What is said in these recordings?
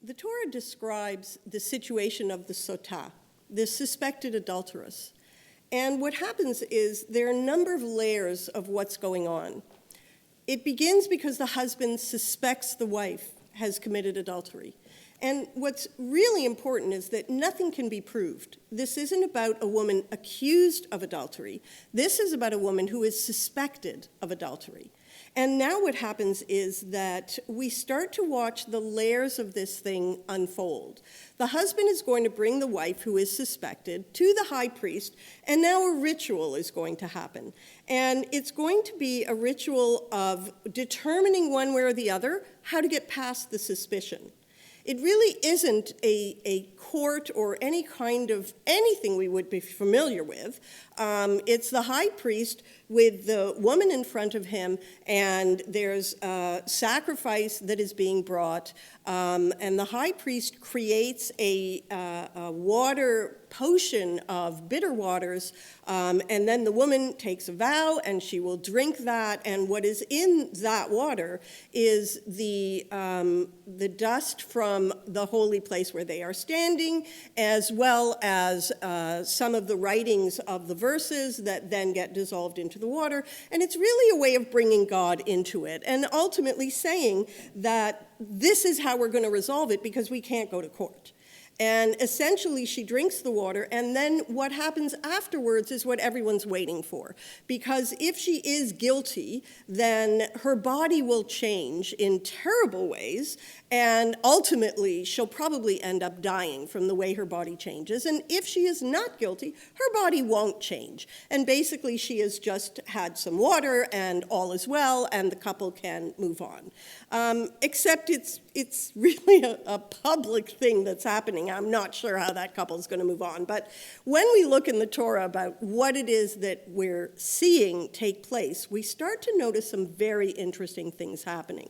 The Torah describes the situation of the sotah, the suspected adulteress. And what happens is there are a number of layers of what's going on. It begins because the husband suspects the wife has committed adultery. And what's really important is that nothing can be proved. This isn't about a woman accused of adultery. This is about a woman who is suspected of adultery. And now what happens is that we start to watch the layers of this thing unfold. The husband is going to bring the wife who is suspected to the high priest, and now a ritual is going to happen. And it's going to be a ritual of determining one way or the other how to get past the suspicion. It really isn't a court or any kind of anything we would be familiar with. It's the high priest with the woman in front of him, and there's a sacrifice that is being brought, and the high priest creates a water potion of bitter waters, and then the woman takes a vow, and she will drink that, and what is in that water is the dust from the holy place where they are standing, as well as some of the writings of the verses that then get dissolved into the water. And it's really a way of bringing God into it and ultimately saying that this is how we're going to resolve it because we can't go to court. And essentially, she drinks the water, and then what happens afterwards is what everyone's waiting for. Because if she is guilty, then her body will change in terrible ways, and ultimately, she'll probably end up dying from the way her body changes. And if she is not guilty, her body won't change. And basically, she has just had some water, and all is well, and the couple can move on. Except it's really a public thing that's happening. I'm not sure how that couple is going to move on. But when we look in the Torah about what it is that we're seeing take place, we start to notice some very interesting things happening.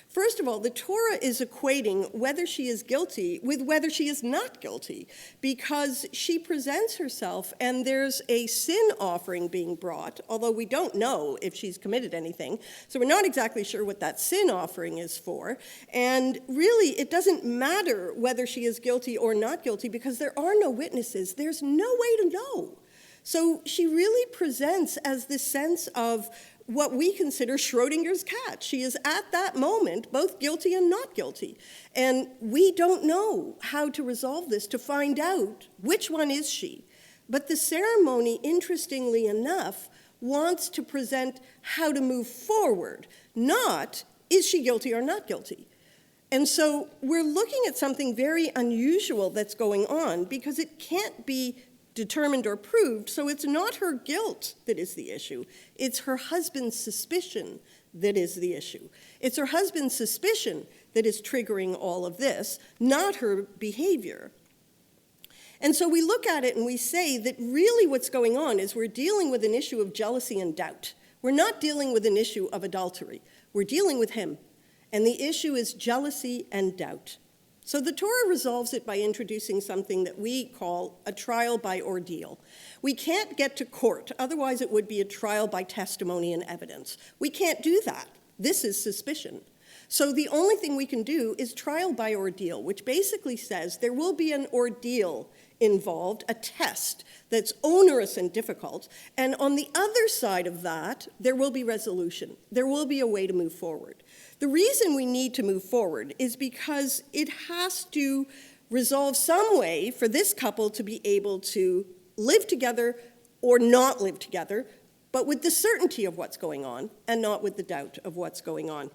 First of all, the Torah is equating whether she is guilty with whether she is not guilty, because she presents herself and there's a sin offering being brought, although we don't know if she's committed anything, so we're not exactly sure what that sin offering is for. And really, it doesn't matter whether she is guilty or not guilty because there are no witnesses. There's no way to know. So she really presents as this sense of what we consider Schrodinger's cat. She is at that moment both guilty and not guilty. And we don't know how to resolve this to find out which one is she. But the ceremony, interestingly enough, wants to present how to move forward, not is she guilty or not guilty. And so we're looking at something very unusual that's going on because it can't be determined or proved, so it's not her guilt that is the issue. It's her husband's suspicion that is the issue. It's her husband's suspicion that is triggering all of this, not her behavior. And so we look at it and we say that really what's going on is we're dealing with an issue of jealousy and doubt. We're not dealing with an issue of adultery. We're dealing with him. And the issue is jealousy and doubt. So the Torah resolves it by introducing something that we call a trial by ordeal. We can't get to court, otherwise it would be a trial by testimony and evidence. We can't do that. This is suspicion. So the only thing we can do is trial by ordeal, which basically says there will be an ordeal involved, a test that's onerous and difficult, and on the other side of that, there will be resolution. There will be a way to move forward. The reason we need to move forward is because it has to resolve some way for this couple to be able to live together or not live together, but with the certainty of what's going on and not with the doubt of what's going on.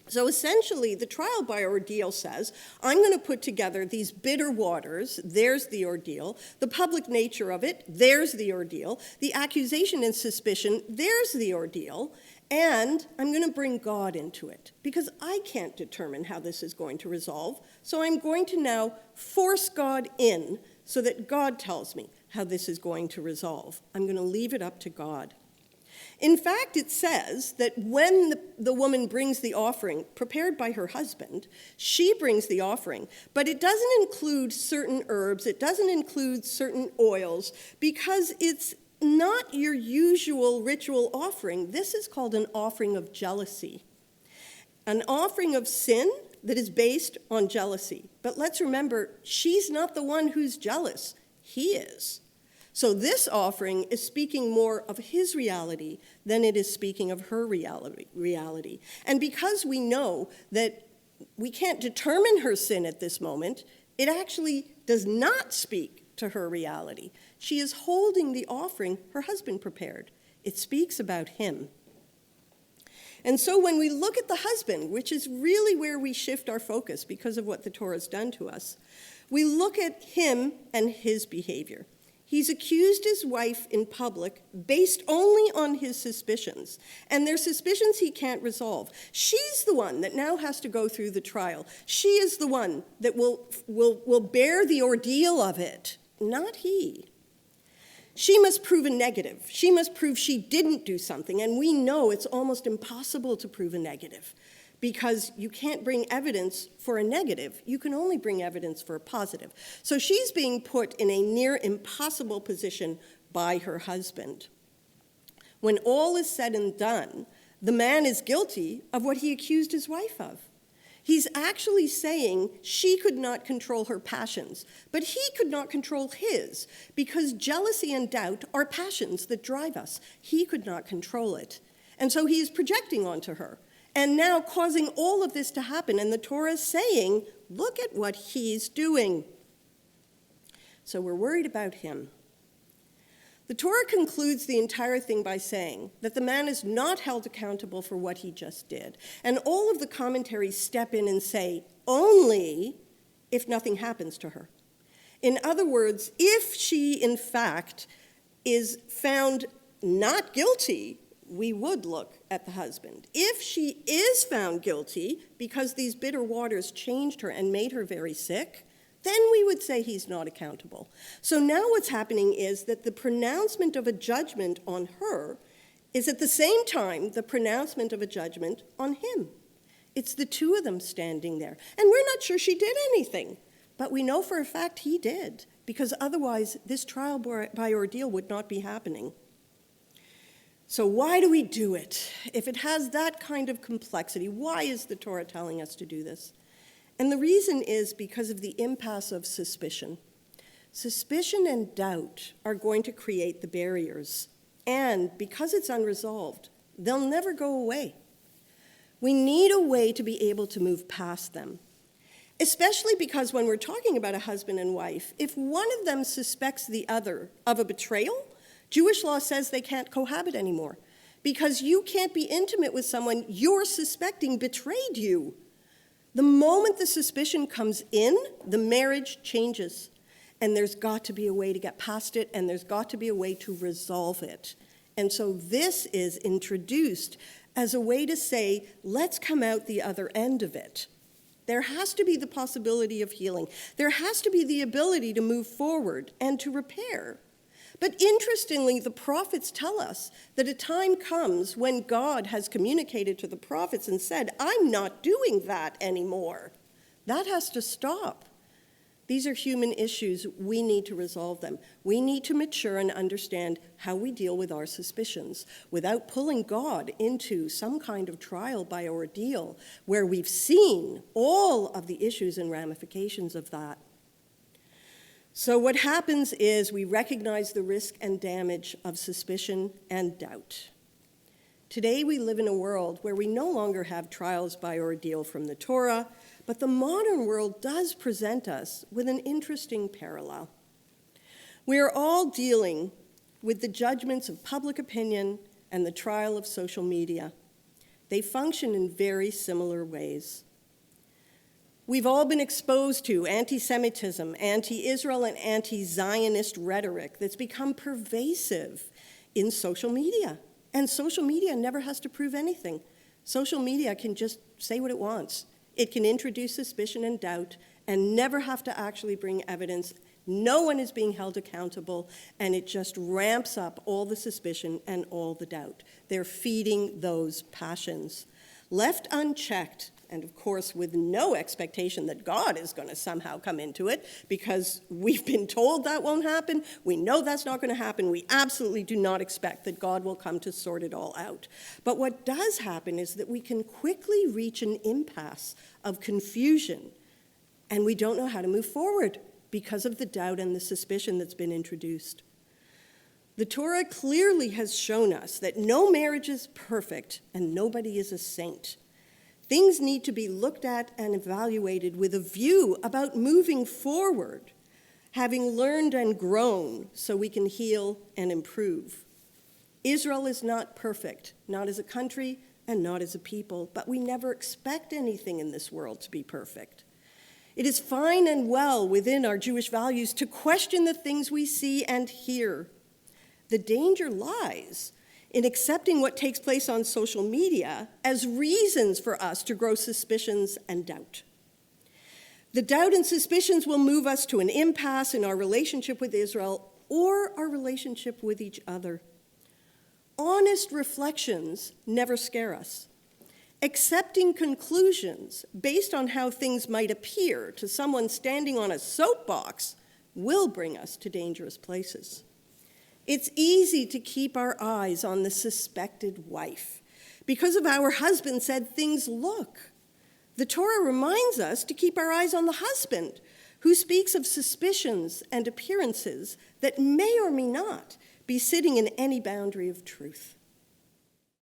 So essentially, the trial by ordeal says, I'm going to put together these bitter waters, there's the ordeal, the public nature of it, there's the ordeal, the accusation and suspicion, there's the ordeal, and I'm going to bring God into it, because I can't determine how this is going to resolve, so I'm going to now force God in so that God tells me how this is going to resolve. I'm going to leave it up to God. In fact, it says that when the woman brings the offering prepared by her husband, she brings the offering, but it doesn't include certain herbs, it doesn't include certain oils, because it's not your usual ritual offering. This is called an offering of jealousy. An offering of sin that is based on jealousy. But let's remember, she's not the one who's jealous. He is. So this offering is speaking more of his reality than it is speaking of her reality. And because we know that we can't determine her sin at this moment, it actually does not speak to her reality. She is holding the offering her husband prepared. It speaks about him. And so when we look at the husband, which is really where we shift our focus because of what the Torah has done to us, we look at him and his behavior. He's accused his wife in public based only on his suspicions, and they're suspicions he can't resolve. She's the one that now has to go through the trial. She is the one that will bear the ordeal of it, not he. She must prove a negative. She must prove she didn't do something, and we know it's almost impossible to prove a negative because you can't bring evidence for a negative. You can only bring evidence for a positive. So she's being put in a near impossible position by her husband. When all is said and done, the man is guilty of what he accused his wife of. He's actually saying she could not control her passions, but he could not control his, because jealousy and doubt are passions that drive us. He could not control it. And so he is projecting onto her, and now causing all of this to happen. And the Torah is saying, look at what he's doing. So we're worried about him. The Torah concludes the entire thing by saying that the man is not held accountable for what he just did. And all of the commentaries step in and say, only if nothing happens to her. In other words, if she, in fact, is found not guilty, we would look at the husband. If she is found guilty because these bitter waters changed her and made her very sick, then we would say he's not accountable. So now what's happening is that the pronouncement of a judgment on her is at the same time the pronouncement of a judgment on him. It's the two of them standing there. And we're not sure she did anything, but we know for a fact he did, because otherwise this trial by ordeal would not be happening. So why do we do it? If it has that kind of complexity, why is the Torah telling us to do this? And the reason is because of the impasse of suspicion. Suspicion and doubt are going to create the barriers. And because it's unresolved, they'll never go away. We need a way to be able to move past them. Especially because when we're talking about a husband and wife, if one of them suspects the other of a betrayal, Jewish law says they can't cohabit anymore. Because you can't be intimate with someone you're suspecting betrayed you. The moment the suspicion comes in, the marriage changes. And there's got to be a way to get past it, and there's got to be a way to resolve it. And so this is introduced as a way to say, let's come out the other end of it. There has to be the possibility of healing. There has to be the ability to move forward and to repair. But interestingly, the prophets tell us that a time comes when God has communicated to the prophets and said, I'm not doing that anymore. That has to stop. These are human issues. We need to resolve them. We need to mature and understand how we deal with our suspicions without pulling God into some kind of trial by ordeal where we've seen all of the issues and ramifications of that. So what happens is we recognize the risk and damage of suspicion and doubt. Today we live in a world where we no longer have trials by ordeal from the Torah, but the modern world does present us with an interesting parallel. We are all dealing with the judgments of public opinion and the trial of social media. They function in very similar ways. We've all been exposed to anti-Semitism, anti-Israel, and anti-Zionist rhetoric that's become pervasive in social media. And social media never has to prove anything. Social media can just say what it wants. It can introduce suspicion and doubt and never have to actually bring evidence. No one is being held accountable, and it just ramps up all the suspicion and all the doubt. They're feeding those passions. Left unchecked, and of course with no expectation that God is going to somehow come into it, because we've been told that won't happen. We know that's not going to happen. We absolutely do not expect that God will come to sort it all out. But what does happen is that we can quickly reach an impasse of confusion, and we don't know how to move forward because of the doubt and the suspicion that's been introduced. The Torah clearly has shown us that no marriage is perfect and nobody is a saint. Things need to be looked at and evaluated with a view about moving forward, having learned and grown so we can heal and improve. Israel is not perfect, not as a country and not as a people, but we never expect anything in this world to be perfect. It is fine and well within our Jewish values to question the things we see and hear. The danger lies in accepting what takes place on social media as reasons for us to grow suspicions and doubt. The doubt and suspicions will move us to an impasse in our relationship with Israel or our relationship with each other. Honest reflections never scare us. Accepting conclusions based on how things might appear to someone standing on a soapbox will bring us to dangerous places. It's easy to keep our eyes on the suspected wife because of how her husband said things look. The Torah reminds us to keep our eyes on the husband, who speaks of suspicions and appearances that may or may not be sitting in any boundary of truth.